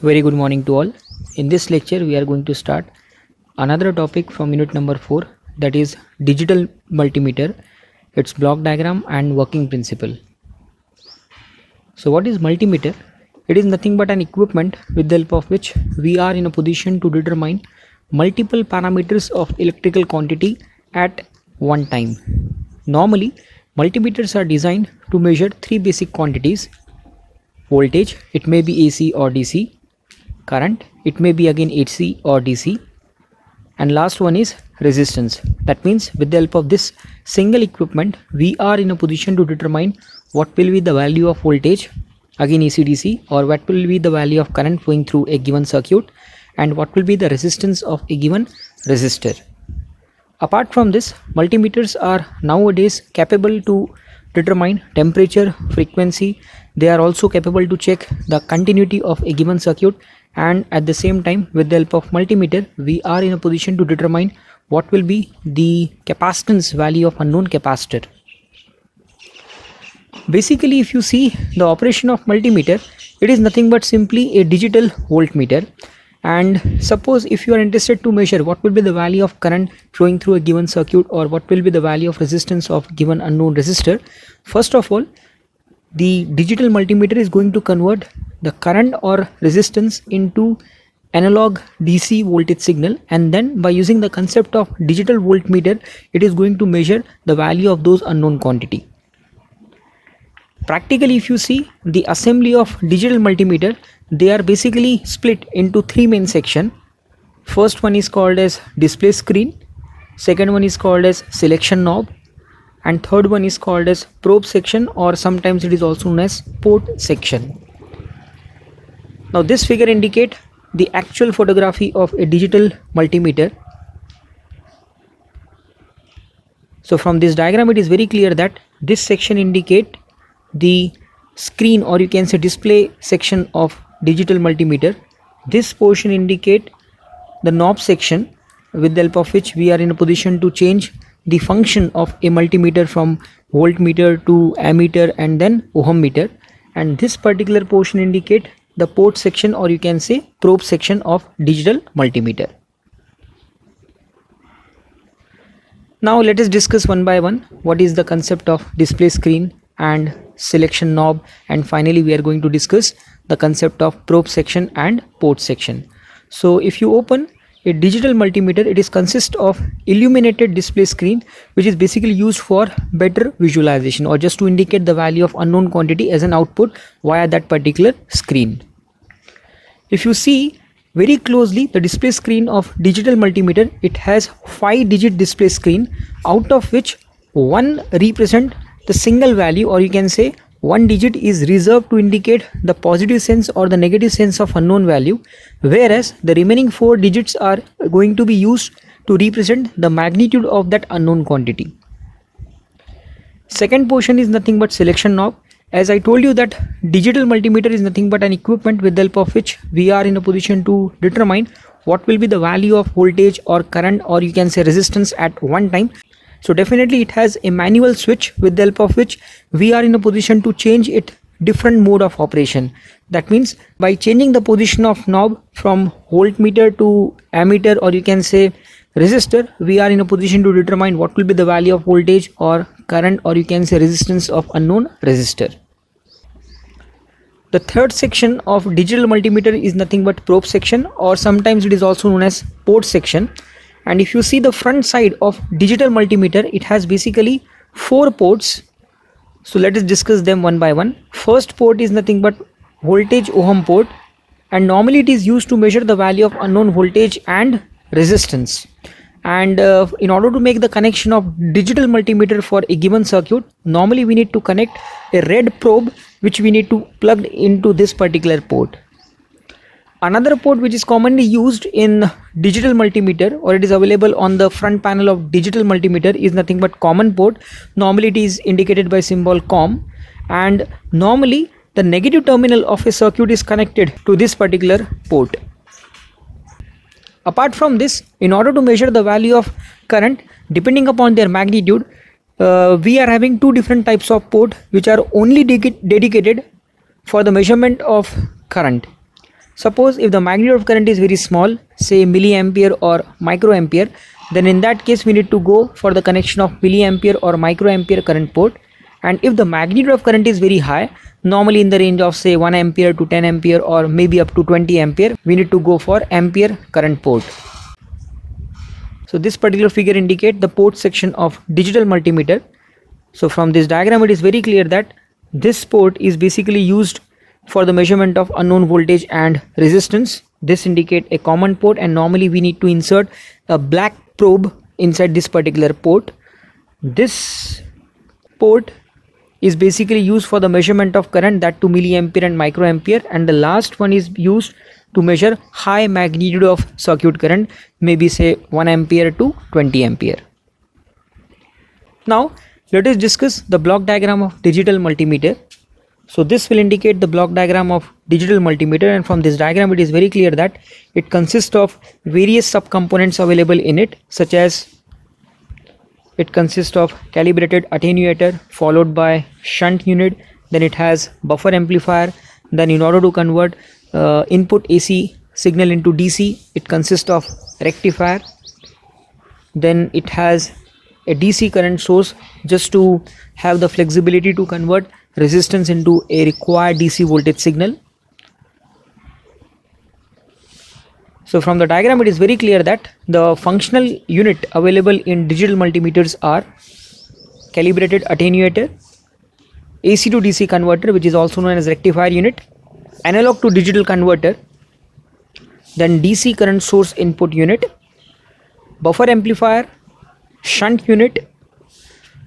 Very good morning to all. In this lecture we are going to start another topic from unit number 4, that is digital multimeter, its block diagram and working principle. So what is multimeter? It is nothing but an equipment with the help of which we are in a position to determine multiple parameters of electrical quantity at one time. Normally multimeters are designed to measure three basic quantities: voltage, it may be AC or DC; current, it may be again AC or DC; and last one is resistance. That means with the help of this single equipment we are in a position to determine what will be the value of voltage, again AC DC, or what will be the value of current flowing through a given circuit, and what will be the resistance of a given resistor. Apart from this, multimeters are nowadays capable to determine temperature, frequency. They are also capable to check the continuity of a given circuit, and at the same time with the help of multimeter we are in a position to determine what will be the capacitance value of unknown capacitor. Basically, if you see the operation of multimeter, it is nothing but simply a digital voltmeter. And suppose if you are interested to measure what will be the value of current flowing through a given circuit, or what will be the value of resistance of given unknown resistor, first of all the digital multimeter is going to convert the current or resistance into analog DC voltage signal, and then by using the concept of digital voltmeter it is going to measure the value of those unknown quantity. Practically, if you see the assembly of digital multimeter, they are basically split into three main sections. First one is called as display screen, second one is called as selection knob, and third one is called as probe section, or sometimes it is also known as port section. Now this figure indicate the actual photography of a digital multimeter. So from this diagram it is very clear that this section indicate the screen, or you can say display section of digital multimeter. This portion indicate the knob section with the help of which we are in a position to change the function of a multimeter from voltmeter to ammeter and then ohm meter, and this particular portion indicate the port section, or you can say probe section of digital multimeter. Now let us discuss one by one what is the concept of display screen and selection knob, and finally we are going to discuss the concept of probe section and port section. So if you open a digital multimeter, it is consist of illuminated display screen, which is basically used for better visualization, or just to indicate the value of unknown quantity as an output via that particular screen. If you see very closely the display screen of digital multimeter, it has 5-digit display screen, out of which one represent the single value, or you can say one digit is reserved to indicate the positive sense or the negative sense of unknown value, whereas the remaining 4 digits are going to be used to represent the magnitude of that unknown quantity. Second portion is nothing but selection knob. As I told you that digital multimeter is nothing but an equipment with the help of which we are in a position to determine what will be the value of voltage or current, or you can say resistance at one time. So definitely it has a manual switch with the help of which we are in a position to change it different mode of operation. That means by changing the position of knob from voltmeter to ammeter, or you can say resistor, we are in a position to determine what will be the value of voltage or current, or you can say resistance of unknown resistor. The third section of digital multimeter is nothing but probe section, or sometimes it is also known as port section. And if you see the front side of digital multimeter, it has basically 4 ports. So let us discuss them one by one. First port is nothing but voltage ohm port, and normally it is used to measure the value of unknown voltage and resistance. And in order to make the connection of digital multimeter for a given circuit, normally we need to connect a red probe which we need to plug into this particular port. Another port which is commonly used in digital multimeter, or it is available on the front panel of digital multimeter, is nothing but common port. Normally it is indicated by symbol COM, and normally the negative terminal of a circuit is connected to this particular port. Apart from this, in order to measure the value of current depending upon their magnitude, we are having 2 different types of port which are only dedicated for the measurement of current. Suppose if the magnitude of current is very small, say milliampere or microampere, then in that case we need to go for the connection of milliampere or microampere current port. And if the magnitude of current is very high, normally in the range of say 1 ampere to 10 ampere or maybe up to 20 ampere, we need to go for ampere current port. So this particular figure indicates the port section of digital multimeter. So from this diagram it is very clear that this port is basically used for the measurement of unknown voltage and resistance. This indicates a common port, and normally we need to insert a black probe inside this particular port. This port is basically used for the measurement of current, that to milliampere and microampere, and the last one is used to measure high magnitude of circuit current, maybe say 1 ampere to 20 ampere. Now let us discuss the block diagram of digital multimeter. So this will indicate the block diagram of digital multimeter, and from this diagram it is very clear that it consists of various subcomponents available in it, such as it consists of calibrated attenuator followed by shunt unit, then it has buffer amplifier, then in order to convert input AC signal into DC, it consists of rectifier, then it has a DC current source just to have the flexibility to convert resistance into a required DC voltage signal. So from the diagram it is very clear that the functional unit available in digital multimeters are calibrated attenuator, AC to DC converter, which is also known as rectifier unit, analog to digital converter, then DC current source input unit, buffer amplifier, shunt unit.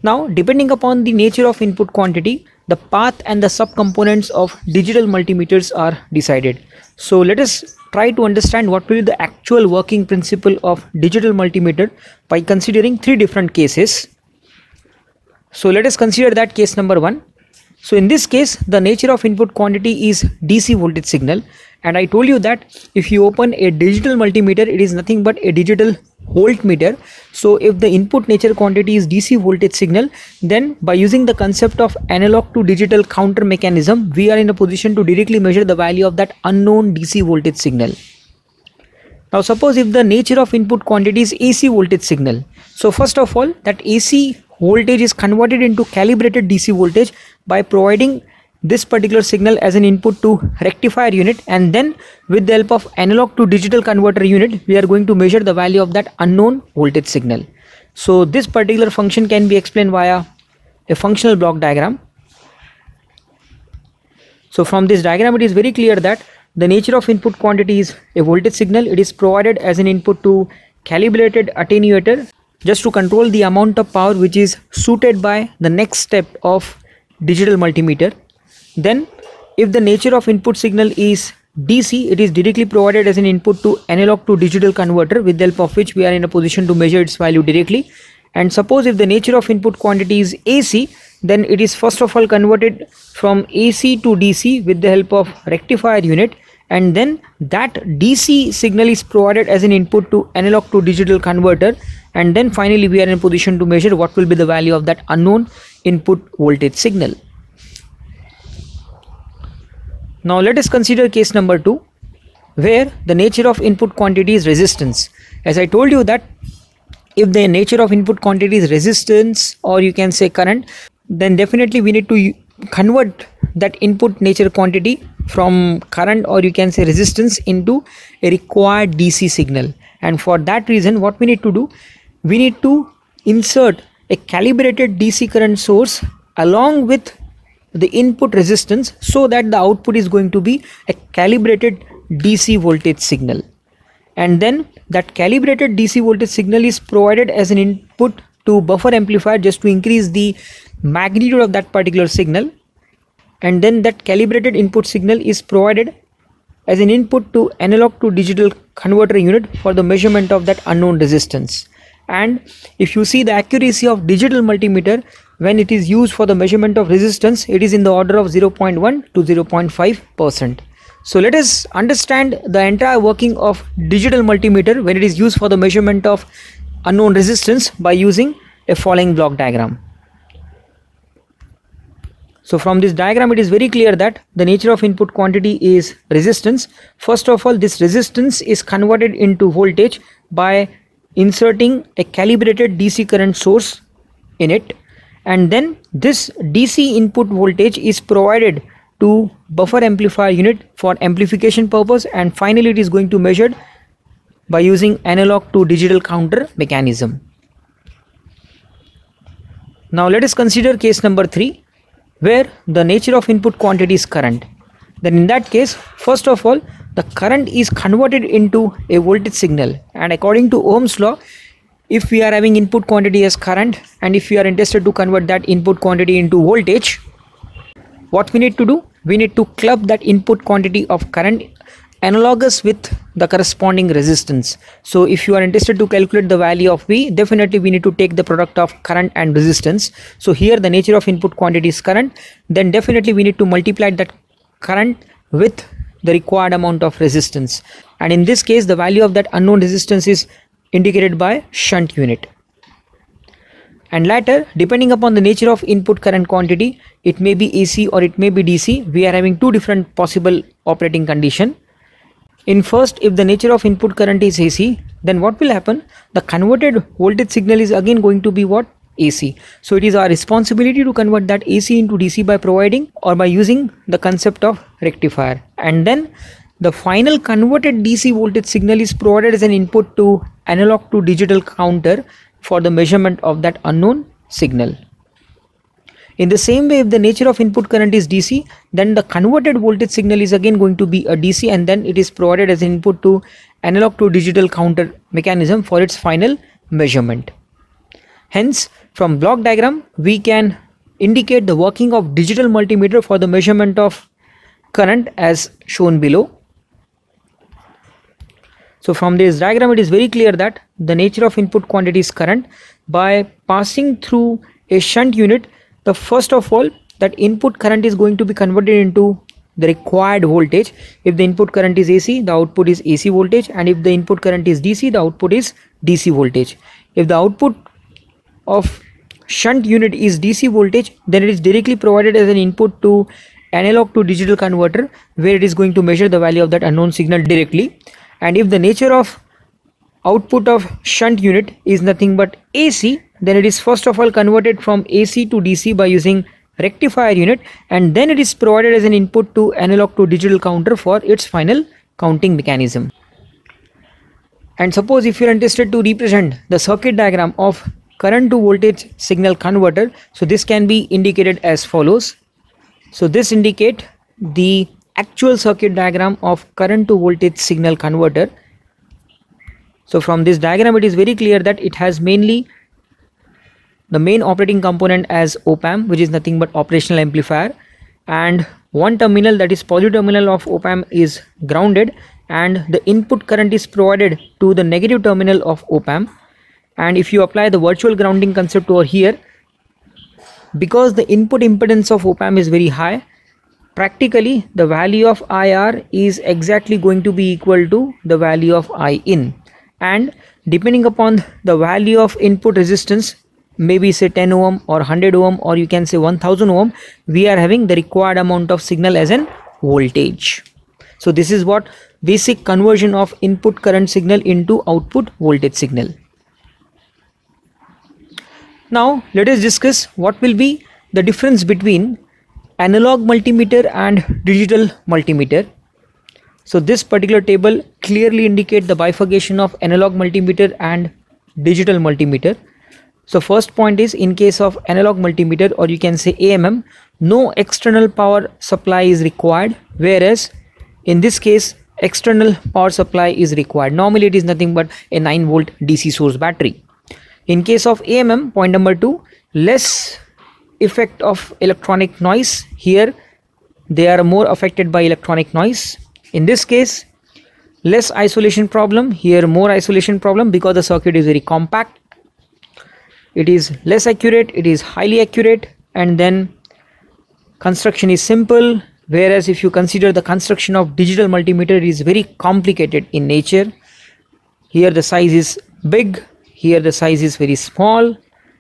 Now depending upon the nature of input quantity, the path and the subcomponents of digital multimeters are decided. So let us try to understand what will be the actual working principle of digital multimeter by considering three different cases. So let us consider that case number 1. So in this case the nature of input quantity is DC voltage signal, and I told you that if you open a digital multimeter, it is nothing but a digital voltmeter. So if the input nature quantity is DC voltage signal, then by using the concept of analog to digital counter mechanism, we are in a position to directly measure the value of that unknown DC voltage signal. Now suppose if the nature of input quantity is AC voltage signal, so first of all that AC voltage is converted into calibrated DC voltage by providing this particular signal as an input to rectifier unit, and then with the help of analog to digital converter unit we are going to measure the value of that unknown voltage signal. So this particular function can be explained via a functional block diagram. So from this diagram it is very clear that the nature of input quantity is a voltage signal. It is provided as an input to calibrated attenuator just to control the amount of power which is suited by the next step of digital multimeter. Then if the nature of input signal is DC, it is directly provided as an input to analog to digital converter, with the help of which we are in a position to measure its value directly. And suppose if the nature of input quantity is AC, then it is first of all converted from AC to DC with the help of rectifier unit, and then that DC signal is provided as an input to analog to digital converter, and then finally we are in a position to measure what will be the value of that unknown input voltage signal. Now let us consider case number 2, where the nature of input quantity is resistance. As I told you that if the nature of input quantity is resistance, or you can say current, then definitely we need to convert that input nature quantity from current, or you can say resistance, into a required DC signal. And for that reason what we need to do, we need to insert a calibrated DC current source along with the input resistance, so that the output is going to be a calibrated DC voltage signal. And then that calibrated DC voltage signal is provided as an input to buffer amplifier just to increase the magnitude of that particular signal, and then that calibrated input signal is provided as an input to analog to digital converter unit for the measurement of that unknown resistance. And if you see the accuracy of digital multimeter when it is used for the measurement of resistance, it is in the order of 0.1 to 0.5%. So let us understand the entire working of digital multimeter when it is used for the measurement of unknown resistance by using a following block diagram. So from this diagram, it is very clear that the nature of input quantity is resistance. First of all, this resistance is converted into voltage by inserting a calibrated DC current source in it, and then this DC input voltage is provided to buffer amplifier unit for amplification purpose, and finally it is going to measured by using analog to digital counter mechanism. Now let us consider case number 3, where the nature of input quantity is current. Then in that case, first of all, the current is converted into a voltage signal, and according to Ohm's law, if we are having input quantity as current and if we are interested to convert that input quantity into voltage, what we need to do? We need to club that input quantity of current analogous with the corresponding resistance. So if you are interested to calculate the value of V, definitely we need to take the product of current and resistance. So here the nature of input quantity is current, then definitely we need to multiply that current with the required amount of resistance, and in this case the value of that unknown resistance is indicated by shunt unit. And later, depending upon the nature of input current quantity, it may be AC or it may be DC. We are having two different possible operating condition. In first, if the nature of input current is AC, then what will happen? The converted voltage signal is again going to be what? AC. So it is our responsibility to convert that AC into DC by providing or by using the concept of rectifier. And then the final converted DC voltage signal is provided as an input to analog to digital counter for the measurement of that unknown signal. In the same way, if the nature of input current is DC, then the converted voltage signal is again going to be a DC, and then it is provided as an input to analog to digital counter mechanism for its final measurement. Hence, from block diagram, we can indicate the working of digital multimeter for the measurement of current as shown below. So from this diagram, it is very clear that the nature of input quantity is current. By passing through a shunt unit, the first of all, that input current is going to be converted into the required voltage. If the input current is AC, the output is AC voltage, and if the input current is DC, the output is DC voltage. If the output of shunt unit is DC voltage, then it is directly provided as an input to analog to digital converter, where it is going to measure the value of that unknown signal directly. And if the nature of output of shunt unit is nothing but AC, then it is first of all converted from AC to DC by using rectifier unit, and then it is provided as an input to analog to digital counter for its final counting mechanism. And suppose if you are interested to represent the circuit diagram of current to voltage signal converter, so this can be indicated as follows. So this indicate the actual circuit diagram of current to voltage signal converter. So from this diagram, it is very clear that it has mainly the main operating component as op-amp, which is nothing but operational amplifier, and one terminal, that is positive terminal of op-amp, is grounded, and the input current is provided to the negative terminal of op-amp. And if you apply the virtual grounding concept over here, because the input impedance of op-amp is very high, practically the value of IR is exactly going to be equal to the value of I in, and depending upon the value of input resistance, maybe say 10 ohm or 100 ohm, or you can say 1000 ohm, we are having the required amount of signal as an voltage. So this is what basic conversion of input current signal into output voltage signal. Now let us discuss what will be the difference between analog multimeter and digital multimeter. So this particular table clearly indicates the bifurcation of analog multimeter and digital multimeter. So first point is, in case of analog multimeter, or you can say AMM, no external power supply is required, whereas in this case external power supply is required. Normally it is nothing but a 9 volt DC source battery. In case of AMM, point number 2, less effect of electronic noise. Here they are more affected by electronic noise. In this case, less isolation problem. Here more isolation problem, because the circuit is very compact. It is less accurate, it is highly accurate, and then construction is simple. Whereas if you consider the construction of digital multimeter, it is very complicated in nature. Here the size is big, here the size is very small.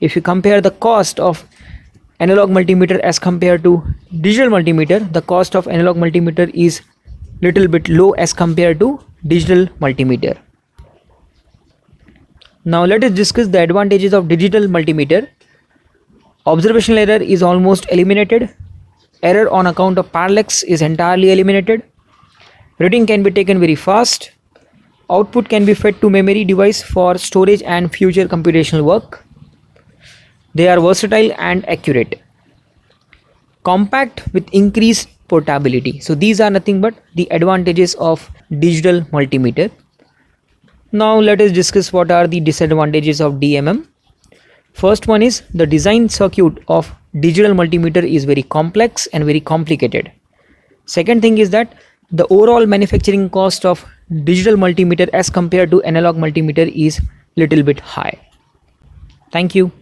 If you compare the cost of analog multimeter as compared to digital multimeter, the cost of analog multimeter is little bit low as compared to digital multimeter. Now let us discuss the advantages of digital multimeter. Observational error is almost eliminated. Error on account of parallax is entirely eliminated. Reading can be taken very fast. Output can be fed to memory device for storage and future computational work. They are versatile and accurate. Compact with increased portability. So these are nothing but the advantages of digital multimeter. Now let us discuss what are the disadvantages of DMM. First one is the design circuit of digital multimeter is very complex and very complicated. Second thing is that the overall manufacturing cost of digital multimeter as compared to analog multimeter is little bit high. Thank you.